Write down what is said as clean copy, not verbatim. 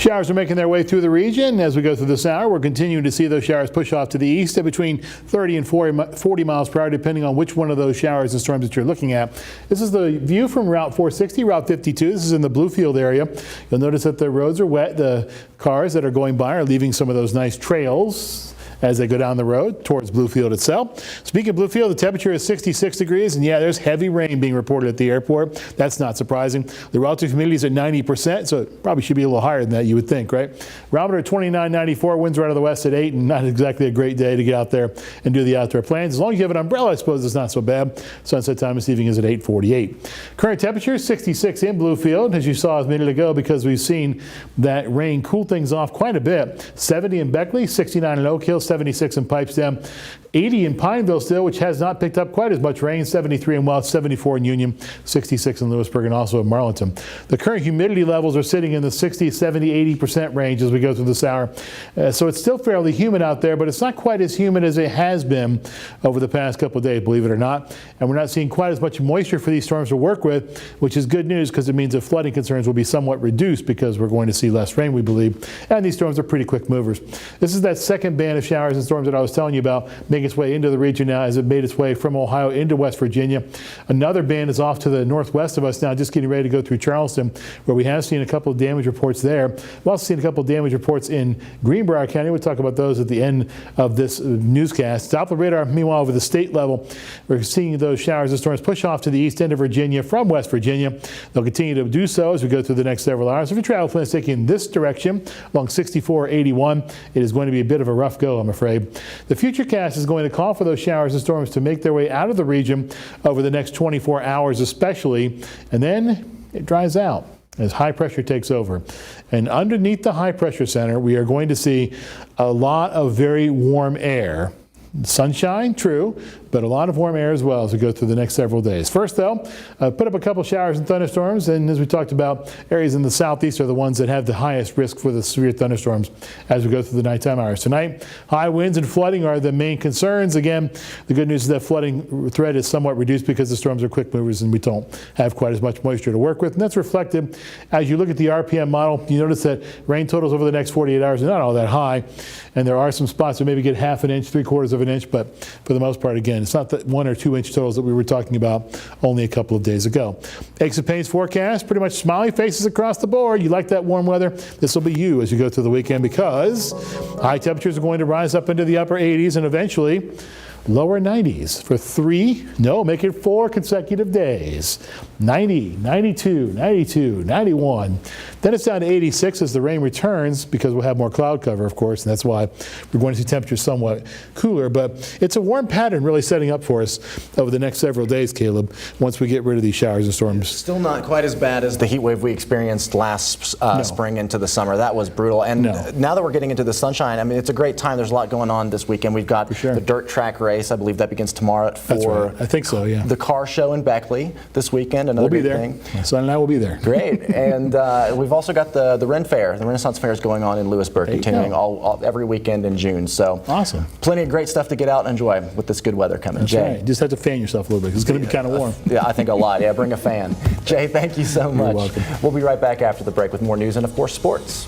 Showers are making their way through the region. As we go through this hour, we're continuing to see those showers push off to the east at between 30 and 40 miles per hour, depending on which one of those showers and storms that you're looking at. This is the view from Route 460, Route 52. This is in the Bluefield area. You'll notice that the roads are wet. The cars that are going by are leaving some of those nice trails as they go down the road towards Bluefield itself. Speaking of Bluefield, the temperature is 66 degrees, and yeah, there's heavy rain being reported at the airport. That's not surprising. The relative humidity is at 90%, so it probably should be a little higher than that, you would think, right? Barometer 29.94, winds are out of the west at 8, and not exactly a great day to get out there and do the outdoor plans. As long as you have an umbrella, I suppose it's not so bad. Sunset time this evening is at 8:48. Current temperature 66 in Bluefield, as you saw a minute ago, because we've seen that rain cool things off quite a bit. 70 in Beckley, 69 in Oak Hill, 76 in Pipestem, 80 in Pineville still, which has not picked up quite as much rain, 73 in Welch, 74 in Union, 66 in Lewisburg, and also in Marlinton. The current humidity levels are sitting in the 60, 70, 80% range as we go through this hour. So it's still fairly humid out there, but it's not quite as humid as it has been over the past couple of days, believe it or not. And we're not seeing quite as much moisture for these storms to work with, which is good news because it means that flooding concerns will be somewhat reduced because we're going to see less rain, we believe. And these storms are pretty quick movers. This is that second band of showers and storms that I was telling you about making its way into the region now as it made its way from Ohio into West Virginia. Another band is off to the northwest of us now, just getting ready to go through Charleston, where we have seen a couple of damage reports there. We've also seen a couple of damage reports in Greenbrier County. We'll talk about those at the end of this newscast. Doppler radar, meanwhile, over the state level, we're seeing those showers and storms push off to the east end of Virginia from West Virginia. They'll continue to do so as we go through the next several hours. If your travel plan is taking in this direction along 6481, it is going to be a bit of a rough go, I'm afraid. The Futurecast is going to call for those showers and storms to make their way out of the region over the next 24 hours especially, and then it dries out as high pressure takes over. And underneath the high pressure center, we are going to see a lot of very warm air. Sunshine, true, but a lot of warm air as well as we go through the next several days. First, though, put up a couple showers and thunderstorms, and as we talked about, areas in the southeast are the ones that have the highest risk for the severe thunderstorms as we go through the nighttime hours. Tonight, high winds and flooding are the main concerns. Again, the good news is that flooding threat is somewhat reduced because the storms are quick movers and we don't have quite as much moisture to work with, and that's reflected as you look at the RPM model. You notice that rain totals over the next 48 hours are not all that high, and there are some spots that maybe get half an inch, 3/4 of an inch, but for the most part, again, it's not the 1 or 2 inch totals that we were talking about only a couple of days ago. Aches and pains forecast, pretty much smiley faces across the board. You like that warm weather? This will be you as you go through the weekend because high temperatures are going to rise up into the upper 80s and eventually lower 90s for 4 consecutive days. 90, 92, 92, 91. Then it's down to 86 as the rain returns because we'll have more cloud cover, of course, and that's why we're going to see temperatures somewhat cooler. But it's a warm pattern really setting up for us over the next several days, Caleb, once we get rid of these showers and storms. Still not quite as bad as the heat wave we experienced last spring into the summer. That was brutal. And now that we're getting into the sunshine, I mean, it's a great time. There's a lot going on this weekend. We've got the dirt track race. I believe that begins tomorrow at 4. That's right. I think so, yeah. The car show in Beckley this weekend. Another we'll be there. Thing. My son and I will be there. Great. And we've also got the Ren Fair. The Renaissance Fair is going on in Lewisburg, continuing every weekend in June. So awesome. Plenty of great stuff to get out and enjoy with this good weather coming. That's Jay. right. You just have to fan yourself a little bit because it's going to be kind of warm. Yeah, I think a lot. Yeah, bring a fan. Jay, thank you so much. You're welcome. We'll be right back after the break with more news and, of course, sports.